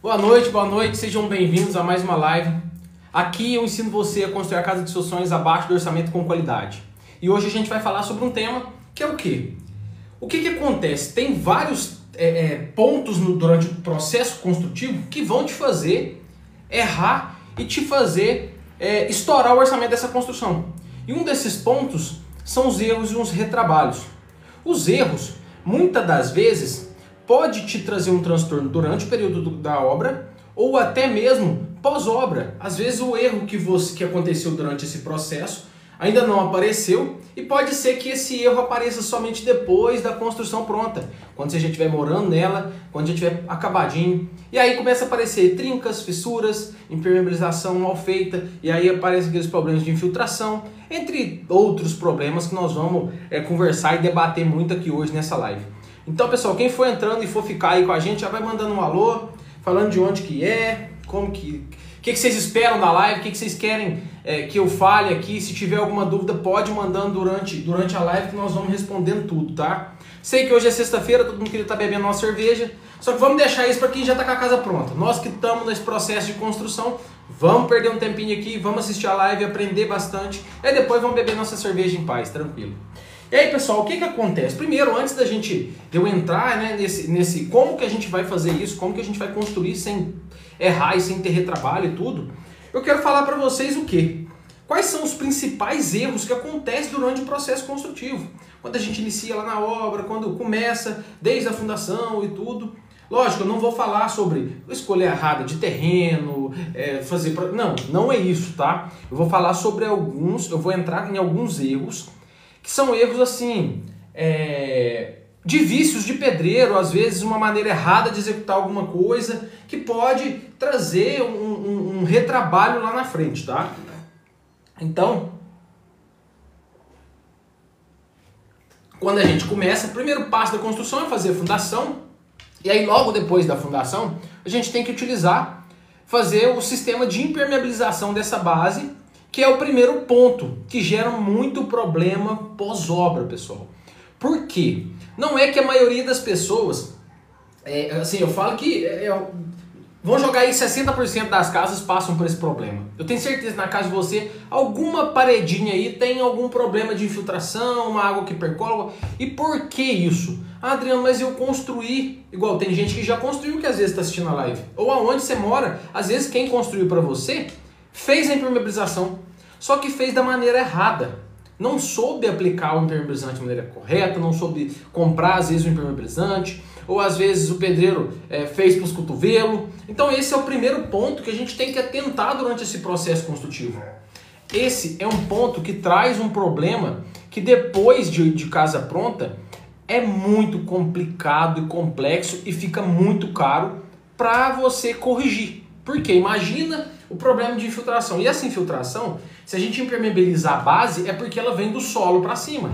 Boa noite, sejam bem-vindos a mais uma live. Aqui eu ensino você a construir a casa dos seus sonhos abaixo do orçamento com qualidade. E hoje a gente vai falar sobre um tema que é o quê? O que acontece? Tem vários pontos durante o processo construtivo que vão te fazer errar e te fazer estourar o orçamento dessa construção. E um desses pontos são os erros e os retrabalhos. Os erros, muitas das vezes, pode te trazer um transtorno durante o período da obra ou até mesmo pós-obra. Às vezes o erro que aconteceu durante esse processo ainda não apareceu e pode ser que esse erro apareça somente depois da construção pronta, quando você já estiver morando nela, quando já estiver acabadinho. E aí começa a aparecer trincas, fissuras, impermeabilização mal feita, e aí aparecem aqueles problemas de infiltração, entre outros problemas que nós vamos conversar e debater muito aqui hoje nessa live. Então, pessoal, quem for entrando e for ficar aí com a gente, já vai mandando um alô, falando de onde que é, o que vocês esperam da live, o que vocês querem que eu fale aqui. Se tiver alguma dúvida, pode ir mandando durante a live que nós vamos respondendo tudo, tá? Sei que hoje é sexta-feira, todo mundo queria estar bebendo uma cerveja, só que vamos deixar isso para quem já está com a casa pronta. Nós que estamos nesse processo de construção, vamos perder um tempinho aqui, vamos assistir a live, aprender bastante, e depois vamos beber nossa cerveja em paz, tranquilo. E aí, pessoal, o que acontece? Primeiro, antes de eu entrar nesse como que a gente vai fazer isso, como que a gente vai construir sem errar e sem ter retrabalho e tudo, eu quero falar para vocês o quê? Quais são os principais erros que acontecem durante o processo construtivo? Quando a gente inicia lá na obra, quando começa, desde a fundação e tudo. Lógico, eu não vou falar sobre escolha errada de terreno, não é isso, tá? Eu vou falar sobre eu vou entrar em alguns erros, que são erros assim, de vícios de pedreiro, às vezes uma maneira errada de executar alguma coisa, que pode trazer um retrabalho lá na frente, tá? Então, quando a gente começa, o primeiro passo da construção é fazer a fundação, e aí logo depois da fundação, a gente tem que fazer o sistema de impermeabilização dessa base, que é o primeiro ponto que gera muito problema pós-obra, pessoal. Por quê? Não é que a maioria das pessoas, eu falo que vão jogar aí 60% das casas passam por esse problema. Eu tenho certeza que na casa de você, alguma paredinha aí tem algum problema de infiltração, uma água que percola. E por que isso? Ah, Adriano, mas eu construí, igual tem gente que já construiu que às vezes está assistindo a live. Ou aonde você mora, às vezes quem construiu para você fez a impermeabilização, só que fez da maneira errada. Não soube aplicar o impermeabilizante de maneira correta, não soube comprar às vezes o impermeabilizante, ou às vezes o pedreiro fez para os cotovelos. Então esse é o primeiro ponto que a gente tem que atentar durante esse processo construtivo. Esse é um ponto que traz um problema que depois de casa pronta é muito complicado e complexo e fica muito caro para você corrigir. Porque imagina o problema de infiltração. E essa infiltração, se a gente impermeabilizar a base, é porque ela vem do solo para cima.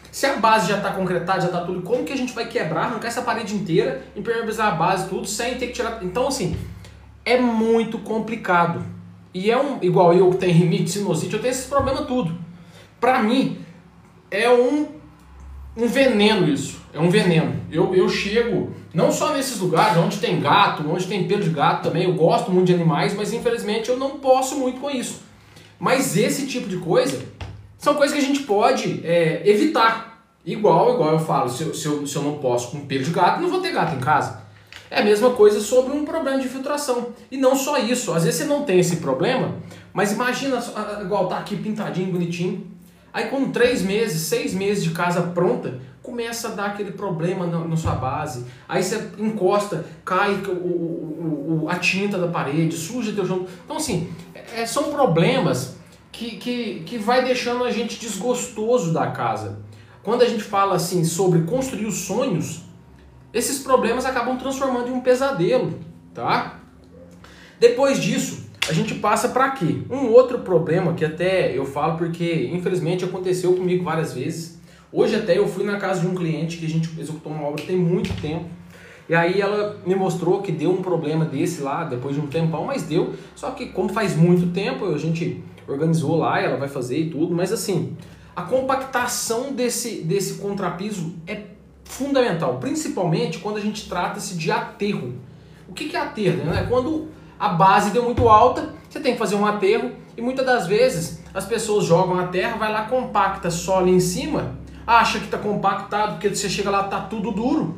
Se a base já está concretada, já está tudo, como que a gente vai quebrar, arrancar essa parede inteira, impermeabilizar a base, tudo, sem ter que tirar... Então, assim, é muito complicado. E igual eu que tenho rinite, sinusite, eu tenho esses problemas tudo. Para mim, é um veneno isso. É um veneno. Eu chego, não só nesses lugares, onde tem gato, onde tem pelo de gato também, eu gosto muito de animais, mas infelizmente eu não posso muito com isso. Mas esse tipo de coisa são coisas que a gente pode evitar. Igual eu falo, se eu não posso com pelo de gato, não vou ter gato em casa. É a mesma coisa sobre um problema de filtração. E não só isso, às vezes você não tem esse problema, mas imagina, igual tá aqui pintadinho, bonitinho. Aí com 3 meses, 6 meses de casa pronta, começa a dar aquele problema na sua base. Aí você encosta, cai a tinta da parede, suja teu chão. Então assim, são problemas que vai deixando a gente desgostoso da casa. Quando a gente fala assim sobre construir os sonhos, esses problemas acabam transformando em um pesadelo, tá? Depois disso, a gente passa para quê? Um outro problema que até eu falo porque infelizmente aconteceu comigo várias vezes. Hoje até eu fui na casa de um cliente que a gente executou uma obra tem muito tempo. E aí ela me mostrou que deu um problema desse lá, depois de um tempão, mas deu. Só que como faz muito tempo, a gente organizou lá, ela vai fazer e tudo. Mas assim, a compactação desse contrapiso é fundamental, principalmente quando a gente trata-se de aterro. O que é aterro? Né? Quando a base deu muito alta, você tem que fazer um aterro e muitas das vezes as pessoas jogam a terra, vai lá, compacta só ali em cima, acha que está compactado, porque você chega lá, tá tudo duro.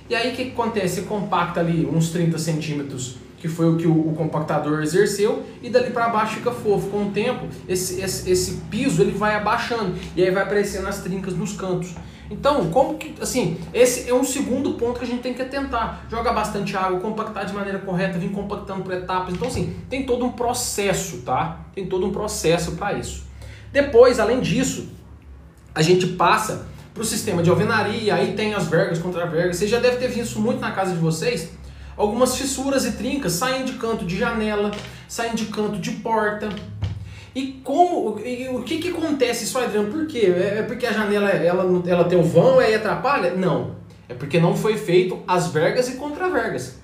E aí o que acontece? Você compacta ali uns 30 centímetros, que foi o que o compactador exerceu, e dali para baixo fica fofo. Com o tempo, esse piso ele vai abaixando, e aí vai aparecendo as trincas nos cantos. Então, como que, assim, esse é um segundo ponto que a gente tem que atentar. Jogar bastante água, compactar de maneira correta, vir compactando por etapas. Então, assim, tem todo um processo, tá? Tem todo um processo para isso. Depois, além disso, a gente passa para o sistema de alvenaria, aí tem as vergas contra vergas. Você já deve ter visto isso muito na casa de vocês. Algumas fissuras e trincas saem de canto de janela, saem de canto de porta. E o que acontece isso, Adriano? Por quê? É porque a janela ela tem o vão e atrapalha? Não. É porque não foi feito as vergas e contravergas.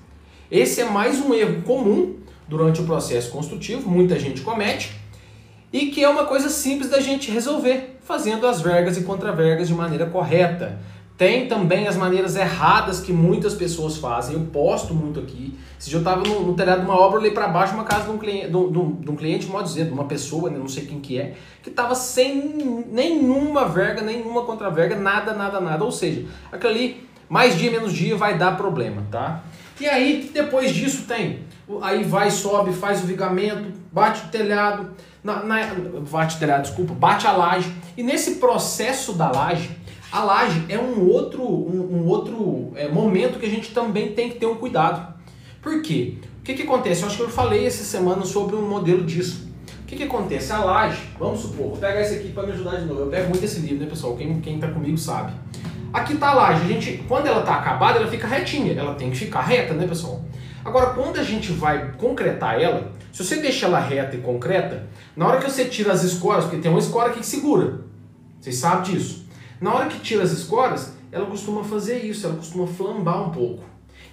Esse é mais um erro comum durante o processo construtivo, muita gente comete, e que é uma coisa simples da gente resolver, fazendo as vergas e contravergas de maneira correta. Tem também as maneiras erradas que muitas pessoas fazem, eu posto muito aqui. Esse dia eu estava no telhado de uma obra, olhei para baixo, uma casa de um cliente, modo dizer, de uma pessoa, né, não sei quem que é, que estava sem nenhuma verga, nenhuma contraverga, nada. Ou seja, aquilo ali, mais dia, menos dia, vai dar problema, tá? E aí, depois disso aí vai, sobe, faz o vigamento, bate o telhado, bate a laje. E nesse processo da laje, a laje é um outro momento que a gente também tem que ter um cuidado. Por quê? O que acontece? Eu acho que eu falei essa semana sobre um modelo disso. O que acontece? A laje, vamos supor, vou pegar esse aqui para me ajudar de novo. Eu pego muito esse livro, né, pessoal? Quem tá comigo sabe. Aqui está a laje. Quando ela está acabada, ela fica retinha. Ela tem que ficar reta, né, pessoal? Agora, quando a gente vai concretar ela, se você deixa ela reta e concreta, na hora que você tira as escoras, porque tem uma escora aqui que segura. Vocês sabem disso. Na hora que tira as escoras, ela costuma fazer isso, ela costuma flambar um pouco.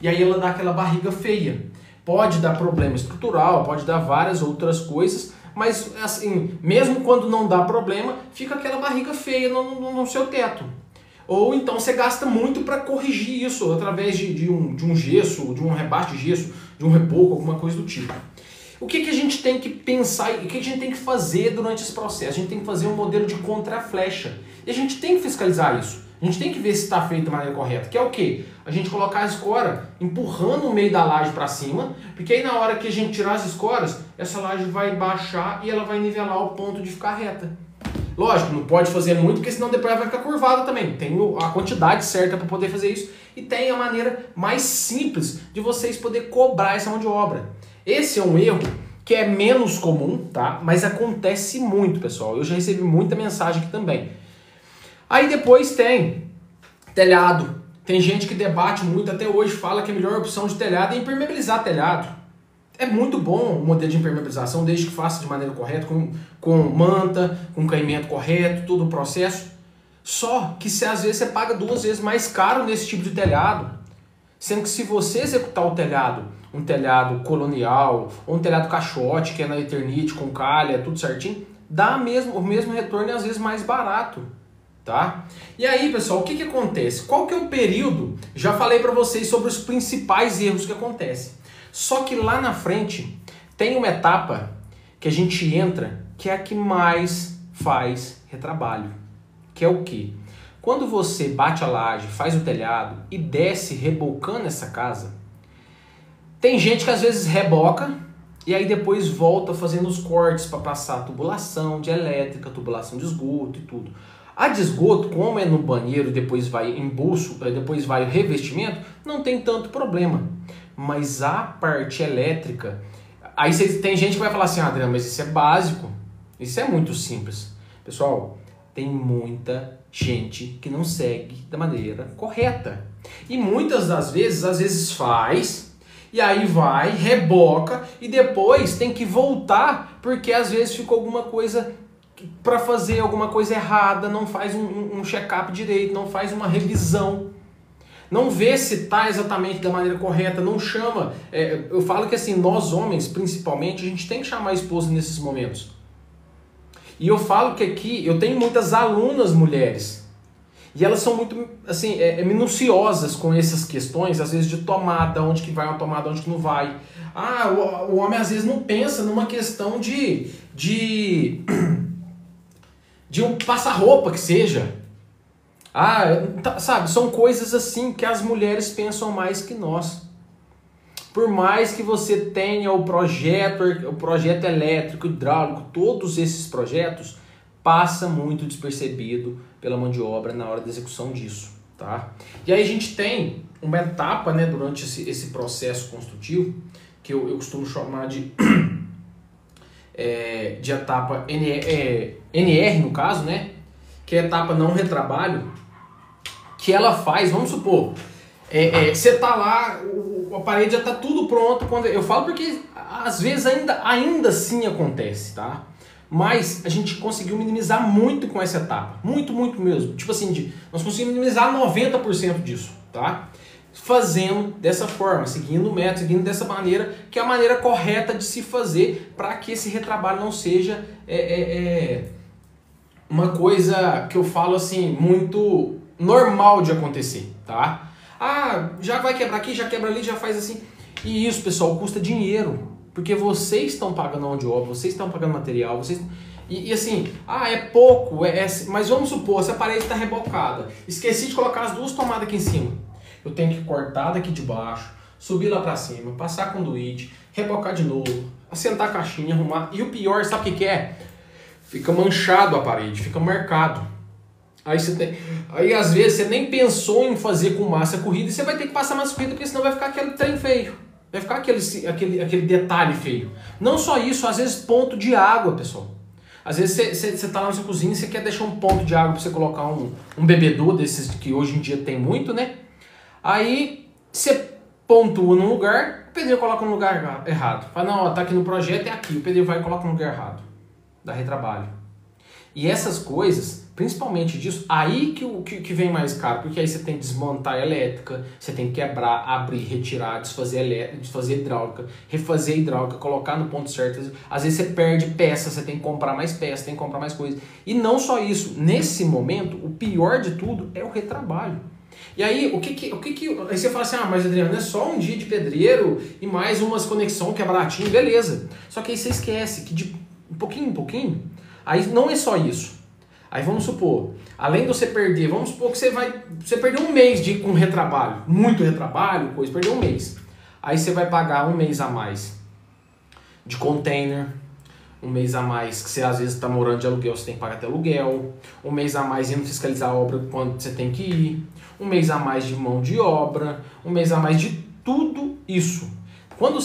E aí ela dá aquela barriga feia. Pode dar problema estrutural, pode dar várias outras coisas, mas assim, mesmo quando não dá problema, fica aquela barriga feia no seu teto. Ou então você gasta muito para corrigir isso através de um gesso, de um rebaixo de gesso, de um reboco, alguma coisa do tipo. O que a gente tem que pensar e o que a gente tem que fazer durante esse processo? A gente tem que fazer um modelo de contra-flecha. E a gente tem que fiscalizar isso. A gente tem que ver se está feito da maneira correta. Que é o quê? A gente colocar a escora empurrando o meio da laje para cima, porque aí na hora que a gente tirar as escoras, essa laje vai baixar e ela vai nivelar ao ponto de ficar reta. Lógico, não pode fazer muito, porque senão depois ela vai ficar curvada também. Tem a quantidade certa para poder fazer isso. E tem a maneira mais simples de vocês poderem cobrar essa mão de obra. Esse é um erro que é menos comum, tá? Mas acontece muito, pessoal. Eu já recebi muita mensagem aqui também. Aí depois tem telhado. Tem gente que debate muito até hoje, fala que a melhor opção de telhado é impermeabilizar telhado. É muito bom o modelo de impermeabilização, desde que faça de maneira correta, com manta, com caimento correto, todo o processo. Só que às vezes você paga 2 vezes mais caro nesse tipo de telhado. Sendo que se você executar o telhado, um telhado colonial, ou um telhado caixote, que é na Eternite, com calha, tudo certinho, dá o mesmo retorno e às vezes mais barato. Tá? E aí, pessoal, o que acontece? Qual que é o período? Já falei para vocês sobre os principais erros que acontecem. Só que lá na frente tem uma etapa que a gente entra que é a que mais faz retrabalho. Que é o quê? Quando você bate a laje, faz o telhado e desce rebocando essa casa, tem gente que às vezes reboca e aí depois volta fazendo os cortes para passar tubulação de elétrica, tubulação de esgoto e tudo. A de esgoto, como é no banheiro e depois vai embolso, depois vai o revestimento, não tem tanto problema. Mas a parte elétrica, aí tem gente que vai falar assim, Adriano, mas isso é básico, isso é muito simples. Pessoal, tem muita gente que não segue da maneira correta. E muitas das vezes, às vezes faz, e aí vai, reboca, e depois tem que voltar, porque às vezes ficou alguma coisa para fazer alguma coisa errada, não faz um check-up direito, não faz uma revisão, não vê se está exatamente da maneira correta, não chama. Eu falo que assim, nós homens, principalmente, a gente tem que chamar a esposa nesses momentos. E eu falo que aqui, eu tenho muitas alunas mulheres, E elas são muito, assim, minuciosas com essas questões, às vezes de tomada, onde que vai uma tomada, onde que não vai. Ah, o homem às vezes não pensa numa questão de um passa-roupa que seja. Ah, sabe, são coisas assim que as mulheres pensam mais que nós. Por mais que você tenha o projeto elétrico, hidráulico, todos esses projetos, passa muito despercebido pela mão de obra na hora da execução disso, tá? E aí a gente tem uma etapa, né, durante esse processo construtivo, que eu costumo chamar de etapa NR, no caso, né, que é a etapa não retrabalho, que ela faz, vamos supor, você tá lá, a parede já tá tudo pronto, quando eu falo porque às vezes ainda assim acontece, tá? Mas a gente conseguiu minimizar muito com essa etapa. Muito, muito mesmo. Tipo assim, nós conseguimos minimizar 90% disso, tá? Fazendo dessa forma, seguindo o método, seguindo dessa maneira, que é a maneira correta de se fazer para que esse retrabalho não seja uma coisa que eu falo assim, muito normal de acontecer, tá? Ah, já vai quebrar aqui, já quebra ali, já faz assim. E isso, pessoal, custa dinheiro. Porque vocês estão pagando a mão de obra, vocês estão pagando material, vocês... E assim, é pouco, mas vamos supor, se a parede está rebocada, esqueci de colocar as duas tomadas aqui em cima. Eu tenho que cortar daqui de baixo, subir lá para cima, passar conduíte, rebocar de novo, assentar a caixinha, arrumar. E o pior, sabe o que é? Fica manchado a parede, fica marcado. Aí às vezes você nem pensou em fazer com massa corrida e você vai ter que passar massa corrida porque senão vai ficar aquele trem feio. Vai ficar aquele detalhe feio. Não só isso, às vezes ponto de água, pessoal. Às vezes você tá lá na sua cozinha e você quer deixar um ponto de água para você colocar um bebedouro desses que hoje em dia tem muito, né? Aí você pontua num lugar, o pedreiro coloca no lugar errado. Fala, não, tá aqui no projeto, é aqui. O pedreiro vai e coloca no lugar errado. Dá retrabalho. E essas coisas, principalmente disso, aí que vem mais caro, porque aí você tem que desmontar a elétrica, você tem que quebrar, abrir, retirar, desfazer elétrica, desfazer hidráulica, refazer a hidráulica, colocar no ponto certo. Às vezes você perde peça, você tem que comprar mais peças, tem que comprar mais coisas. E não só isso, nesse momento, o pior de tudo é o retrabalho. E aí, aí você fala assim, mas Adriano, é só um dia de pedreiro e mais umas conexão que é baratinho, beleza. Só que aí você esquece que de pouquinho em pouquinho, aí não é só isso. Aí vamos supor, além de você perder, vamos supor que você perdeu um mês com retrabalho, muito retrabalho, perdeu um mês. Aí você vai pagar um mês a mais de container, um mês a mais que você às vezes está morando de aluguel, você tem que pagar até aluguel, um mês a mais indo fiscalizar a obra quando você tem que ir, um mês a mais de mão de obra, um mês a mais de tudo isso. Quando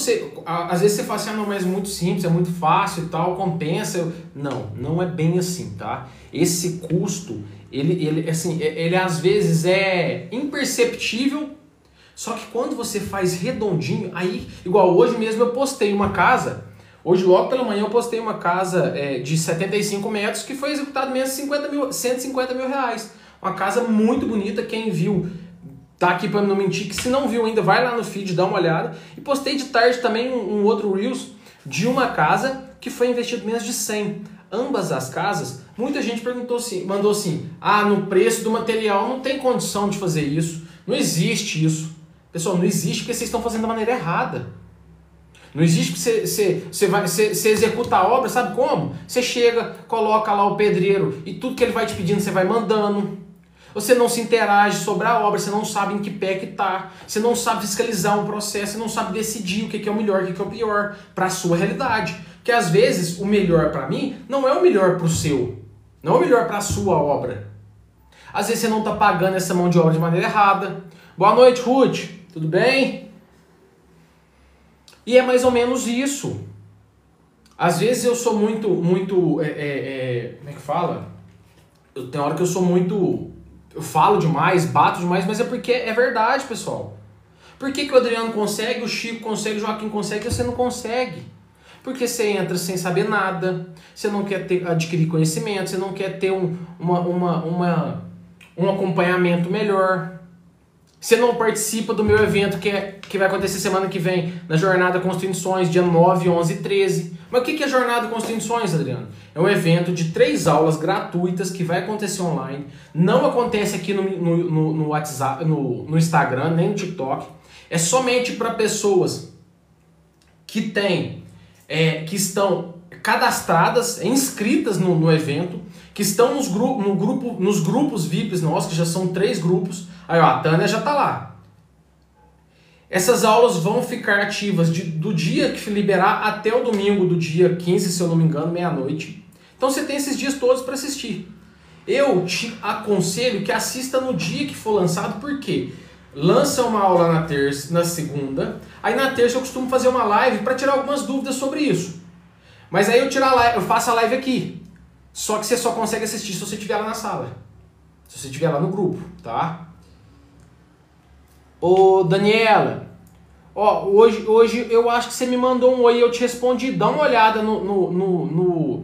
às vezes você fala assim, não, mas é muito simples, é muito fácil e tal, compensa. Não é bem assim, tá? Esse custo, ele às vezes é imperceptível, só que quando você faz redondinho, aí, igual hoje mesmo eu postei uma casa, hoje logo pela manhã eu postei uma casa de 75 metros que foi executada mesmo 150 mil reais. Uma casa muito bonita, quem viu... Tá aqui para não mentir, que se não viu ainda, vai lá no feed, dá uma olhada. E postei de tarde também um outro Reels de uma casa que foi investido menos de 100. Ambas as casas, muita gente mandou assim, no preço do material não tem condição de fazer isso. Não existe isso. Pessoal, não existe porque vocês estão fazendo da maneira errada. Não existe que você executa a obra, sabe como? Você chega, coloca lá o pedreiro e tudo que ele vai te pedindo você vai mandando. Você não se interage sobre a obra, você não sabe em que pé que tá, você não sabe fiscalizar um processo, você não sabe decidir o que é o melhor, o que é o pior para a sua realidade. Porque às vezes o melhor para mim não é o melhor para o seu, não é o melhor para a sua obra. Às vezes você não está pagando essa mão de obra de maneira errada. Boa noite, Ruth, tudo bem? E é mais ou menos isso. Às vezes eu sou muito, como é que fala? Tem hora que eu sou muito... Eu falo demais, bato demais, mas é porque é verdade, pessoal. Por que o Adriano consegue, o Chico consegue, o Joaquim consegue e você não consegue? Porque você entra sem saber nada, você não quer adquirir conhecimento, você não quer ter um acompanhamento melhor. Você não participa do meu evento que vai acontecer semana que vem, na Jornada Construindo Sonhos, dia 9, 11 e 13. Mas o que é Jornada Construindo Sonhos, Adriano? É um evento de 3 aulas gratuitas que vai acontecer online. Não acontece aqui no WhatsApp, no Instagram, nem no TikTok. É somente para pessoas que que estão cadastradas, inscritas no evento, que estão nos grupos VIPs nossos, que já são 3 grupos. Aí, ó, a Tânia já tá lá. Essas aulas vão ficar ativas do dia que liberar até o domingo do dia 15, se eu não me engano, meia-noite. Então você tem esses dias todos para assistir. Eu te aconselho que assista no dia que for lançado, porque lança uma aula na terça, na segunda, aí na terça eu costumo fazer uma live para tirar algumas dúvidas sobre isso. Mas aí eu faço a live aqui. Só que você só consegue assistir se você estiver lá na sala. Se você estiver lá no grupo, tá? Ô, Daniela, ó, hoje eu acho que você me mandou um oi e eu te respondi. Dá uma olhada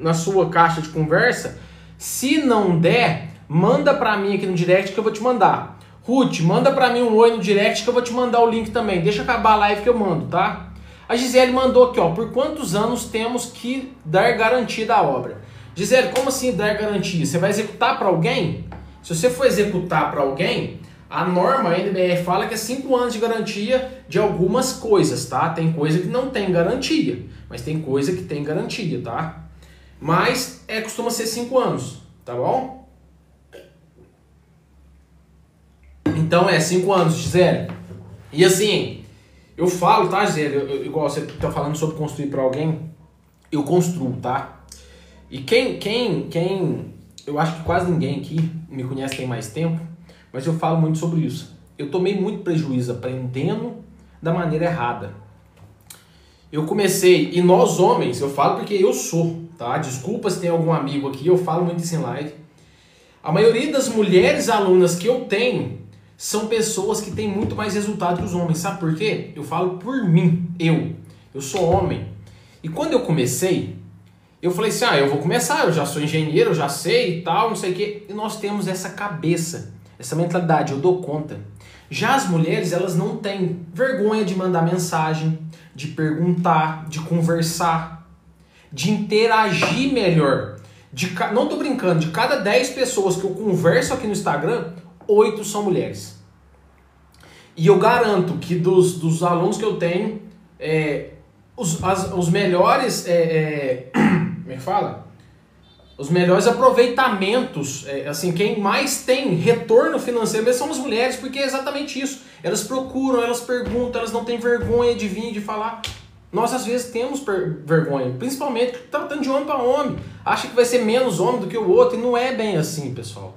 na sua caixa de conversa. Se não der, manda pra mim aqui no direct que eu vou te mandar. Ruth, manda pra mim um oi no direct que eu vou te mandar o link também. Deixa acabar a live que eu mando, tá? A Gisele mandou aqui, ó. Por quantos anos temos que dar garantia da obra? Gisele, como assim dar garantia? Você vai executar pra alguém? Se você for executar pra alguém, a norma, a NBR fala que é 5 anos de garantia de algumas coisas, tá? Tem coisa que não tem garantia, mas tem coisa que tem garantia, tá? Mas costuma ser 5 anos, tá bom? Então 5 anos, Gisele. E assim, eu falo, tá, Gisele? Igual você tá falando sobre construir para alguém, eu construo, tá? E eu acho que quase ninguém aqui me conhece tem mais tempo, mas eu falo muito sobre isso. Eu tomei muito prejuízo aprendendo da maneira errada. Eu comecei, e nós homens, eu falo porque eu sou, tá? Desculpa se tem algum amigo aqui, eu falo muito isso em live. A maioria das mulheres alunas que eu tenho são pessoas que têm muito mais resultado que os homens. Sabe por quê? Eu falo por mim, eu sou homem. E quando eu comecei, eu falei assim, eu vou começar, eu já sou engenheiro, eu já sei e tal, não sei o quê. E nós temos essa cabeça, essa mentalidade, eu dou conta. Já as mulheres, elas não têm vergonha de mandar mensagem, de perguntar, de conversar, de interagir melhor. Não tô brincando, de cada 10 pessoas que eu converso aqui no Instagram, 8 são mulheres. E eu garanto que dos alunos que eu tenho, os melhores, como é que fala? Os melhores aproveitamentos, assim, quem mais tem retorno financeiro mesmo são as mulheres, porque é exatamente isso. Elas procuram, elas perguntam, elas não têm vergonha de vir, de falar. Nós às vezes temos vergonha, principalmente tratando de homem para homem. Acha que vai ser menos homem do que o outro, e não é bem assim, pessoal.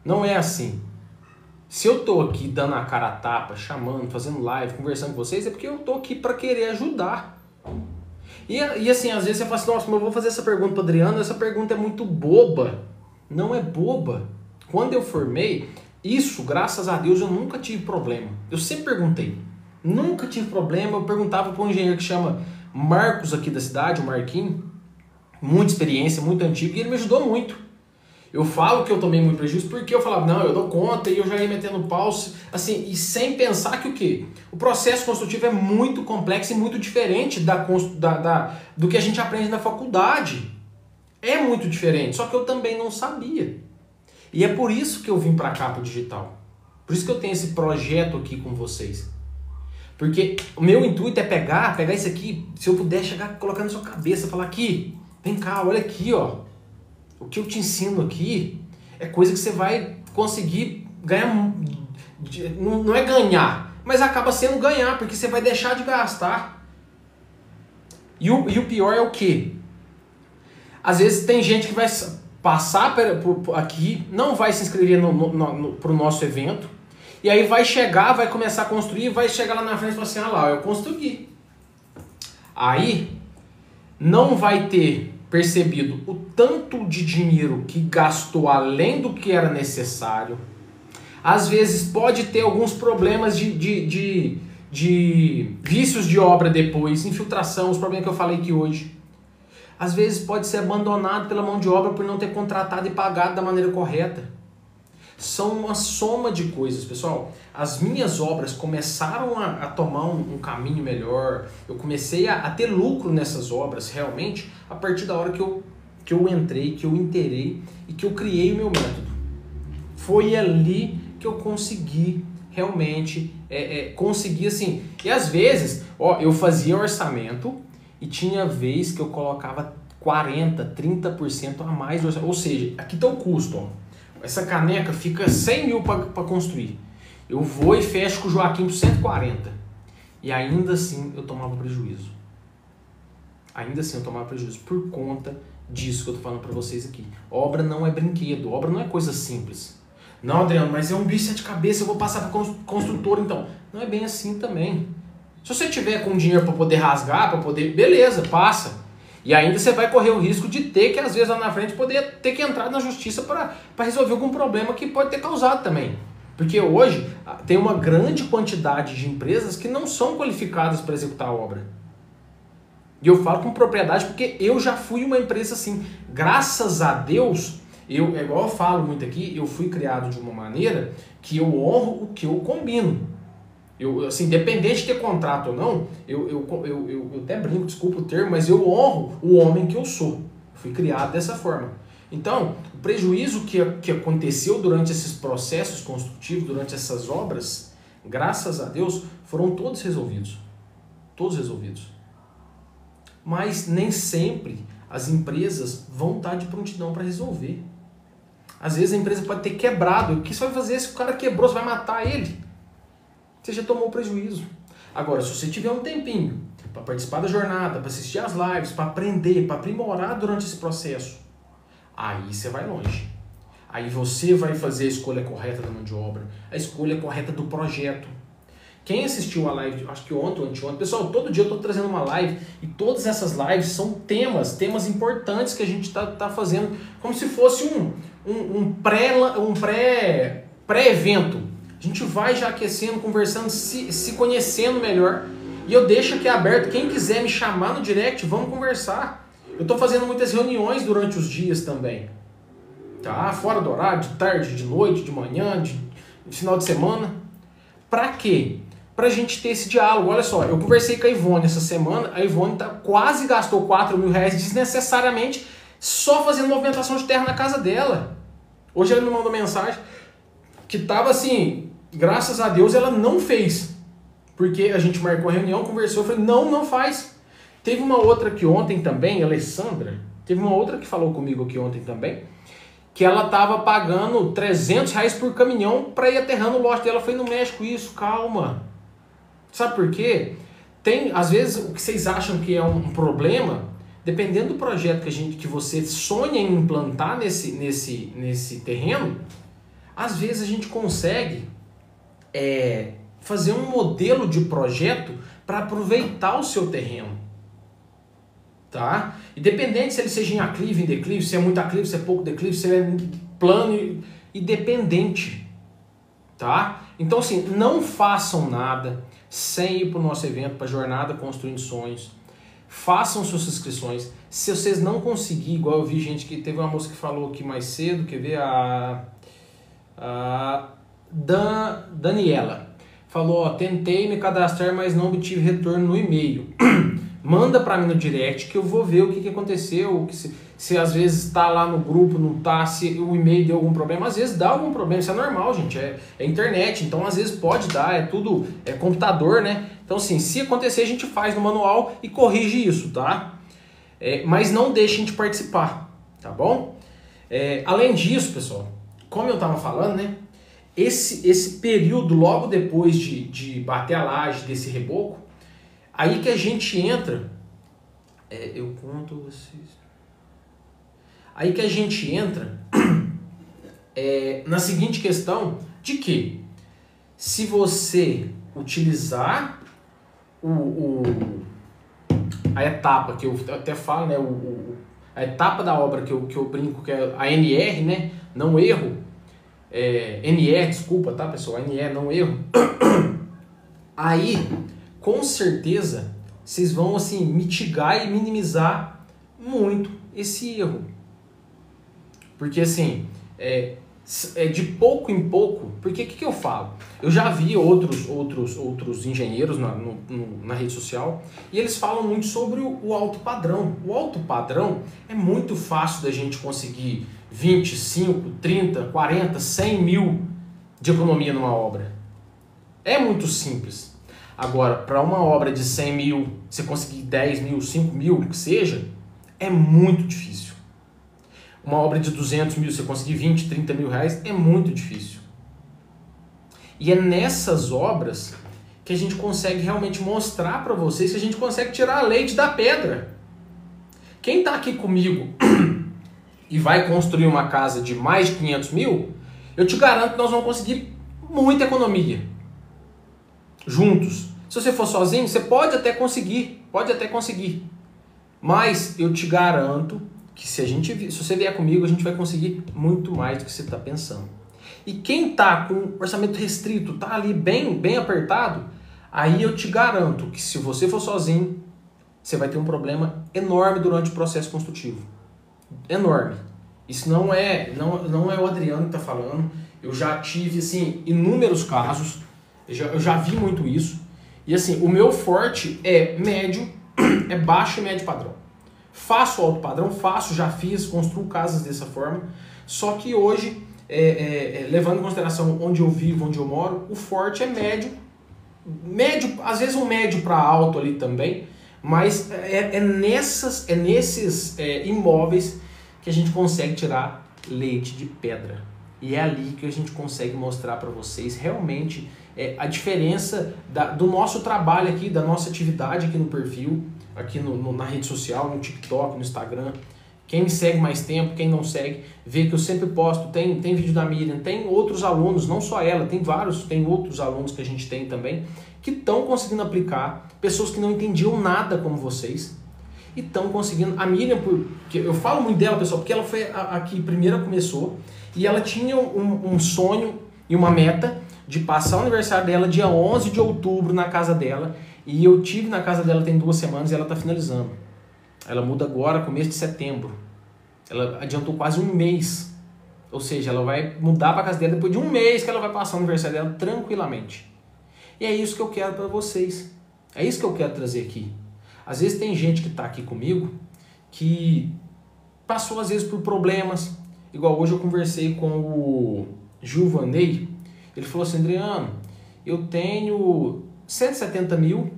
Não é assim. Se eu tô aqui dando a cara a tapa, chamando, fazendo live, conversando com vocês, é porque eu tô aqui para querer ajudar. E assim, às vezes você fala assim, nossa, mas eu vou fazer essa pergunta para Adriano, essa pergunta é muito boba. Não é boba. Quando eu formei, isso, graças a Deus, eu nunca tive problema. Eu sempre perguntei. Nunca tive problema. Eu perguntava para um engenheiro que chama Marcos aqui da cidade, o Marquinhos, muita experiência, muito antigo, e ele me ajudou muito. Eu falo que eu tomei muito prejuízo porque eu falava, não, eu dou conta, e eu já ia metendo pau, assim, e sem pensar que o quê? O processo construtivo é muito complexo e muito diferente do que a gente aprende na faculdade. É muito diferente, só que eu também não sabia. E é por isso que eu vim para cá pro digital. Por isso que eu tenho esse projeto aqui com vocês. Porque o meu intuito é pegar isso aqui, se eu puder chegar, colocar na sua cabeça, falar aqui, vem cá, olha aqui, ó. O que eu te ensino aqui é coisa que você vai conseguir ganhar, não é ganhar, mas acaba sendo ganhar, porque você vai deixar de gastar. E o pior é o quê? Às vezes tem gente que vai passar por aqui, não vai se inscrever pro nosso evento, e aí vai chegar, vai começar a construir, vai chegar lá na frente e falar assim, lá, eu construí. Aí não vai ter percebido o tanto de dinheiro que gastou além do que era necessário. Às vezes pode ter alguns problemas de vícios de obra depois, infiltração, os problemas que eu falei aqui hoje. Às vezes pode ser abandonado pela mão de obra por não ter contratado e pagado da maneira correta. são uma soma de coisas, pessoal. As minhas obras começaram a tomar um caminho melhor, eu comecei a ter lucro nessas obras realmente a partir da hora que eu entrei, que eu inteirei e que eu criei o meu método. Foi ali que eu consegui realmente, consegui assim, e às vezes, ó, eu fazia orçamento e tinha vez que eu colocava 40%, 30% a mais, ou seja, aqui está o custo, ó. Essa caneca fica 100 mil para construir. Eu vou e fecho com o Joaquim por 140. E ainda assim eu tomava prejuízo. Ainda assim eu tomava prejuízo por conta disso que eu tô falando para vocês aqui. Obra não é brinquedo, obra não é coisa simples. Não, Adriano, mas é um bicho de cabeça, eu vou passar para construtor então. Não é bem assim também. Se você tiver com dinheiro para poder rasgar, para poder, beleza, passa. E ainda você vai correr o risco de ter que, às vezes, lá na frente, poder ter que entrar na justiça para resolver algum problema que pode ter causado também. Porque hoje tem uma grande quantidade de empresas que não são qualificadas para executar a obra. E eu falo com propriedade porque eu já fui uma empresa assim. Graças a Deus, é igual eu falo muito aqui, eu fui criado de uma maneira que eu honro o que eu combino. Assim, independente de ter contrato ou não, eu até brinco, desculpa o termo, mas eu honro o homem que eu sou. Eu fui criado dessa forma. Então, o prejuízo que aconteceu durante esses processos construtivos, durante essas obras, graças a Deus, foram todos resolvidos. Todos resolvidos. Mas nem sempre as empresas vão estar de prontidão para resolver. Às vezes a empresa pode ter quebrado. O que você vai fazer se o cara quebrou? Você vai matar ele? Você já tomou prejuízo. Agora, se você tiver um tempinho para participar da jornada, para assistir às lives, para aprender, para aprimorar durante esse processo, aí você vai longe. Aí você vai fazer a escolha correta da mão de obra, a escolha correta do projeto. Quem assistiu a live, acho que ontem ou anteontem, pessoal, todo dia eu estou trazendo uma live e todas essas lives são temas importantes que a gente está fazendo, como se fosse um pré-evento. A gente vai já aquecendo, conversando, se conhecendo melhor. E eu deixo aqui aberto, quem quiser me chamar no direct, vamos conversar. Eu estou fazendo muitas reuniões durante os dias também. Tá? Fora do horário, de tarde, de noite, de manhã, de final de semana. Para quê? Para a gente ter esse diálogo. Olha só, eu conversei com a Ivone essa semana, a Ivone quase gastou R$4 mil desnecessariamente só fazendo movimentação de terra na casa dela. Hoje ela me mandou mensagem que estava assim, graças a Deus ela não fez. Porque a gente marcou a reunião, conversou, eu falei, não faz. Teve uma outra que ontem também, a Alessandra, teve uma outra que falou comigo aqui ontem também, que ela estava pagando R$300 por caminhão para ir aterrando o lote dela. Eu falei, não mexe com isso, calma. Sabe por quê? Tem, às vezes, o que vocês acham que é um problema, dependendo do projeto que você sonha em implantar nesse terreno, às vezes a gente consegue fazer um modelo de projeto para aproveitar o seu terreno. Tá? Independente se ele seja em aclive, em declive, se é muito aclive, se é pouco declive, se é plano, independente. Tá? Então assim, não façam nada sem ir para o nosso evento, para a Jornada Construindo Sonhos. Façam suas inscrições. Se vocês não conseguirem, igual eu vi gente que teve uma moça que falou aqui mais cedo, quer ver, Daniela falou, ó, tentei me cadastrar, mas não obtive retorno no e-mail. Manda para mim no direct que eu vou ver o que aconteceu, se às vezes está lá no grupo, não está, se o e-mail deu algum problema. Às vezes dá algum problema, isso é normal, gente, é internet, então às vezes pode dar, é computador, né? Então assim, se acontecer a gente faz no manual e corrige isso, tá? Mas não deixem de participar, tá bom? Além disso, pessoal, como eu estava falando, né? Esse período logo depois de bater a laje desse reboco, aí que a gente entra, eu conto vocês. Aí que a gente entra na seguinte questão de que se você utilizar a etapa que eu até falo, né, a etapa da obra que eu brinco, que é a NR, né, não erro, NE, desculpa, tá pessoal, NE, não erro, aí com certeza vocês vão assim mitigar e minimizar muito esse erro. Porque assim, de pouco em pouco, porque o que eu falo? Eu já vi outros engenheiros na rede social e eles falam muito sobre o alto padrão. O alto padrão é muito fácil da gente conseguir 25, 30, 40, 100 mil de economia numa obra. É muito simples. Agora, para uma obra de 100 mil, você conseguir 10 mil, 5 mil, que seja, é muito difícil. Uma obra de 200 mil, você conseguir 20, 30 mil reais, é muito difícil. E é nessas obras que a gente consegue realmente mostrar para vocês que a gente consegue tirar a leite da pedra. Quem está aqui comigo e vai construir uma casa de mais de 500 mil, eu te garanto que nós vamos conseguir muita economia. Juntos. Se você for sozinho, você pode até conseguir. Mas eu te garanto que se você vier comigo, a gente vai conseguir muito mais do que você está pensando. E quem está com orçamento restrito, está ali bem apertado, aí eu te garanto que se você for sozinho, você vai ter um problema enorme durante o processo construtivo. Enorme. Isso não é o Adriano que está falando. Eu já tive assim, inúmeros casos, eu já vi muito isso. E assim, o meu forte é médio, é baixo e médio padrão. Faço alto padrão, já fiz, construo casas dessa forma. Só que hoje, levando em consideração onde eu vivo, onde eu moro, o forte é médio, às vezes um médio para alto ali também, mas nesses imóveis que a gente consegue tirar leite de pedra. E é ali que a gente consegue mostrar para vocês realmente a diferença do nosso trabalho aqui, da nossa atividade aqui no perfil, aqui na rede social, no TikTok, no Instagram. Quem me segue mais tempo, quem não segue, vê que eu sempre posto, tem vídeo da Miriam, tem outros alunos, não só ela, tem outros alunos que a gente tem também, que estão conseguindo aplicar, pessoas que não entendiam nada como vocês, e estão conseguindo. A Miriam, eu falo muito dela, pessoal, porque ela foi a que primeiro começou, e ela tinha um sonho e uma meta de passar o aniversário dela dia 11 de outubro na casa dela, e eu tive na casa dela tem 2 semanas e ela está finalizando. Ela muda agora, começo de setembro. Ela adiantou quase 1 mês. Ou seja, ela vai mudar para casa dela depois de 1 mês que ela vai passar o aniversário dela tranquilamente. E é isso que eu quero para vocês. É isso que eu quero trazer aqui. Às vezes tem gente que está aqui comigo que passou às vezes por problemas. Igual hoje eu conversei com o Gilvanei. Ele falou assim, Adriano, eu tenho 170 mil,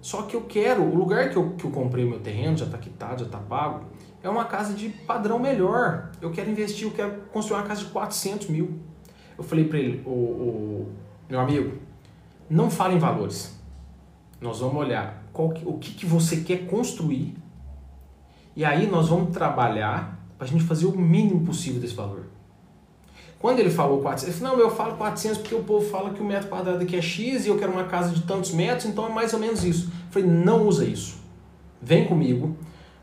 só que eu quero, o lugar que eu comprei o meu terreno, já está quitado, já está pago, é uma casa de padrão melhor. Eu quero investir, eu quero construir uma casa de 400 mil. Eu falei para ele, meu amigo, não fale em valores. Nós vamos olhar o que você quer construir e aí nós vamos trabalhar para a gente fazer o mínimo possível desse valor. Quando ele falou 400, ele falou, não, eu falo 400 porque o povo fala que o metro quadrado aqui é X e eu quero uma casa de tantos metros, então é mais ou menos isso. Eu falei, não usa isso. Vem comigo,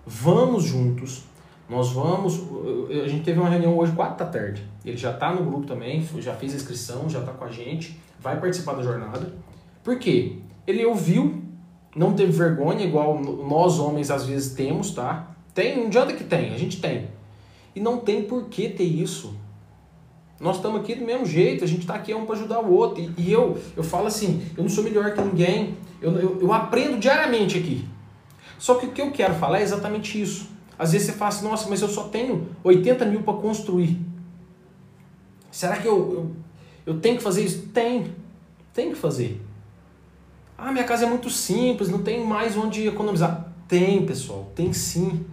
vamos juntos, nós vamos... A gente teve uma reunião hoje 4 da tarde. Ele já está no grupo também, já fez a inscrição, já está com a gente, vai participar da jornada. Por quê? Ele ouviu, não teve vergonha, igual nós homens às vezes temos, tá? Tem, não adianta que tem, a gente tem. E não tem por que ter isso. Nós estamos aqui do mesmo jeito, a gente está aqui um para ajudar o outro. E eu falo assim, eu não sou melhor que ninguém, eu aprendo diariamente aqui. Só que o que eu quero falar é exatamente isso. Às vezes você fala assim, nossa, mas eu só tenho 80 mil para construir. Será que eu tenho que fazer isso? Tem que fazer. Ah, minha casa é muito simples, não tem mais onde economizar. Tem, pessoal, tem sim.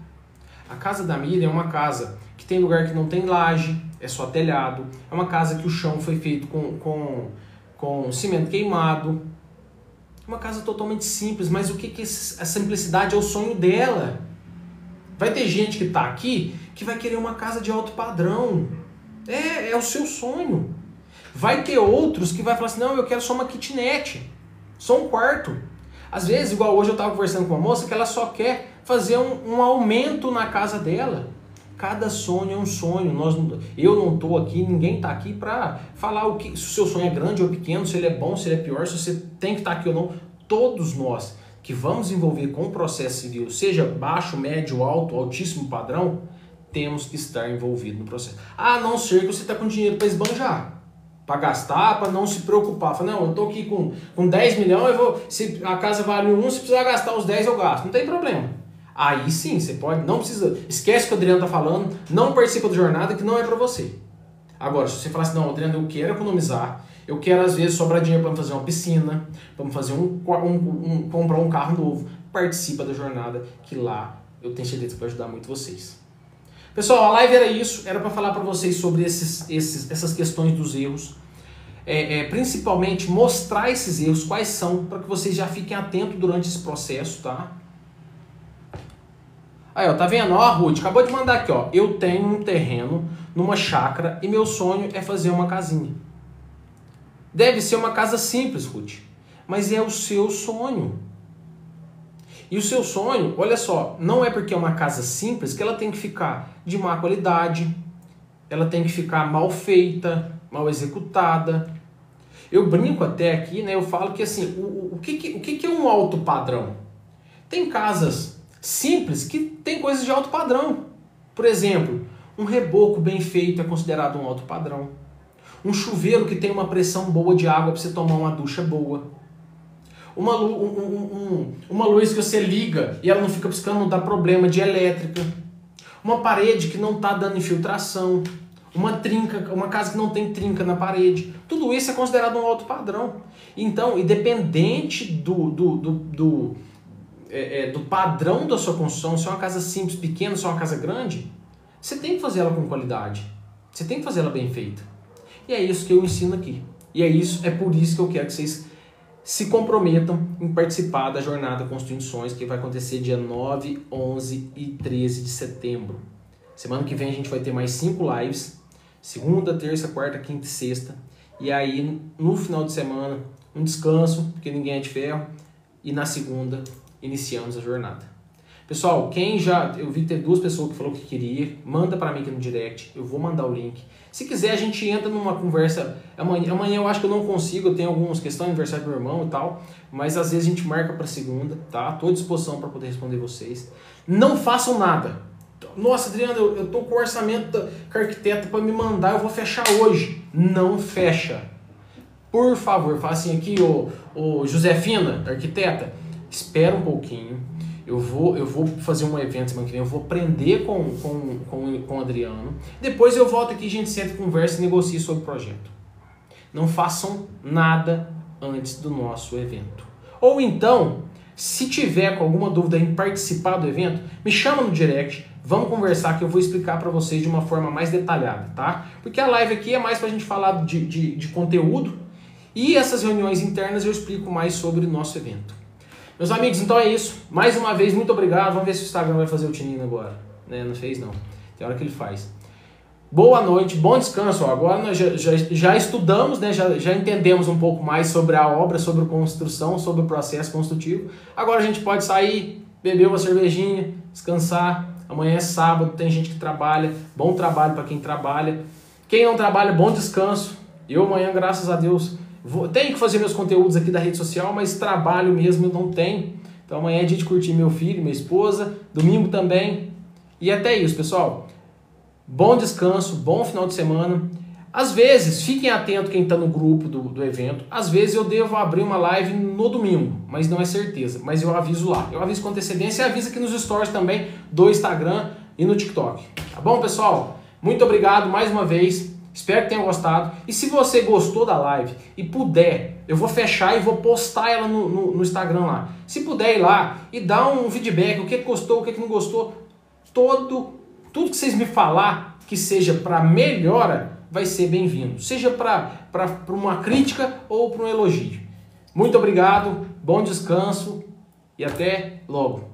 A casa da Miriam é uma casa que tem lugar que não tem laje, é só telhado. É uma casa que o chão foi feito com cimento queimado. Uma casa totalmente simples, mas o que a simplicidade é o sonho dela. Vai ter gente que está aqui que vai querer uma casa de alto padrão. É o seu sonho. Vai ter outros que vai falar assim, não, eu quero só uma kitnet, só um quarto. Às vezes, igual hoje eu estava conversando com uma moça que ela só quer fazer um aumento na casa dela. Cada sonho é um sonho. Eu não estou aqui, ninguém está aqui para falar se o seu sonho é grande ou pequeno, se ele é bom, se ele é pior, se você tem que estar aqui ou não. Todos nós que vamos envolver com o processo civil, seja baixo, médio, alto, altíssimo padrão, temos que estar envolvidos no processo. A não ser que você está com dinheiro para esbanjar, para gastar, para não se preocupar. Fala, não, eu estou aqui com 10 milhões, se a casa vale 1, se precisar gastar os 10 eu gasto. Não tem problema. Aí sim, você pode, não precisa, esquece o que o Adriano está falando, não participa da jornada que não é para você. Agora, se você falar assim, não, Adriano, eu quero economizar, eu quero às vezes sobrar dinheiro para fazer uma piscina, para fazer comprar um carro novo, participa da jornada que lá eu tenho certeza que vai ajudar muito vocês. Pessoal, a live era isso, era para falar para vocês sobre essas questões dos erros, principalmente mostrar esses erros, quais são, para que vocês já fiquem atentos durante esse processo, tá? Aí, ó, tá vendo? Ó, a Ruth acabou de mandar aqui, ó, eu tenho um terreno numa chácara e meu sonho é fazer uma casinha. Deve ser uma casa simples, Ruth, mas é o seu sonho. E o seu sonho, olha só, não é porque é uma casa simples que ela tem que ficar de má qualidade, ela tem que ficar mal feita, mal executada. Eu brinco até aqui, né? Eu falo que assim, o que é um alto padrão? Tem casas simples que tem coisas de alto padrão. Por exemplo, um reboco bem feito é considerado um alto padrão. Um chuveiro que tem uma pressão boa de água para você tomar uma ducha boa. Uma luz que você liga e ela não fica piscando, não dá problema de elétrica. Uma parede que não está dando infiltração. Uma casa que não tem trinca na parede. Tudo isso é considerado um alto padrão. Então, independente do padrão da sua construção, se é uma casa simples, pequena, se é uma casa grande, você tem que fazer ela com qualidade. Você tem que fazer ela bem feita. E é isso que eu ensino aqui. E é por isso que eu quero que vocês se comprometam em participar da jornada Construindo Sonhos, que vai acontecer dia 9, 11 e 13 de setembro. Semana que vem a gente vai ter mais 5 lives, segunda, terça, quarta, quinta e sexta. E aí, no final de semana, um descanso, porque ninguém é de ferro. E na segunda, iniciamos a jornada. Pessoal, eu vi que teve 2 pessoas que falou que queria, manda para mim aqui no direct, eu vou mandar o link. Se quiser, a gente entra numa conversa, amanhã eu acho que eu não consigo, eu tenho algumas questões, aniversário do meu irmão e tal, mas às vezes a gente marca para segunda, tá? Tô à disposição para poder responder vocês. Não façam nada. Nossa, Adriano, eu tô com o orçamento com a arquiteta para me mandar, eu vou fechar hoje. Não fecha. Por favor, faça assim aqui, ô Josefina, arquiteta, espera um pouquinho. Eu vou fazer um evento semana que vem, eu vou aprender com o Adriano. Depois eu volto aqui, a gente senta, conversa e negocia sobre o projeto. Não façam nada antes do nosso evento. Ou então, se tiver com alguma dúvida em participar do evento, me chama no direct, vamos conversar que eu vou explicar para vocês de uma forma mais detalhada, tá? Porque a live aqui é mais para a gente falar de conteúdo e essas reuniões internas eu explico mais sobre o nosso evento. Meus amigos, então é isso. Mais uma vez, muito obrigado. Vamos ver se o Instagram vai fazer o tininho agora. Né? Não fez, não. Tem hora que ele faz. Boa noite, bom descanso. Ó, agora nós já estudamos, né? já entendemos um pouco mais sobre a obra, sobre a construção, sobre o processo construtivo. Agora a gente pode sair, beber uma cervejinha, descansar. Amanhã é sábado, tem gente que trabalha. Bom trabalho para quem trabalha. Quem não trabalha, bom descanso. Eu amanhã, graças a Deus... Tenho que fazer meus conteúdos aqui da rede social, mas trabalho mesmo eu não tenho. Então amanhã é dia de curtir meu filho, minha esposa, domingo também. E até isso, pessoal. Bom descanso, bom final de semana. Às vezes, fiquem atentos quem está no grupo do evento. Às vezes eu devo abrir uma live no domingo, mas não é certeza. Mas eu aviso lá. Eu aviso com antecedência e aviso aqui nos stories também do Instagram e no TikTok. Tá bom, pessoal? Muito obrigado mais uma vez. Espero que tenham gostado. E se você gostou da live e puder, eu vou fechar e vou postar ela no Instagram lá. Se puder ir lá e dar um feedback, o que gostou, o que não gostou, tudo que vocês me falar que seja para melhora, vai ser bem-vindo. Seja para uma crítica ou para um elogio. Muito obrigado, bom descanso e até logo.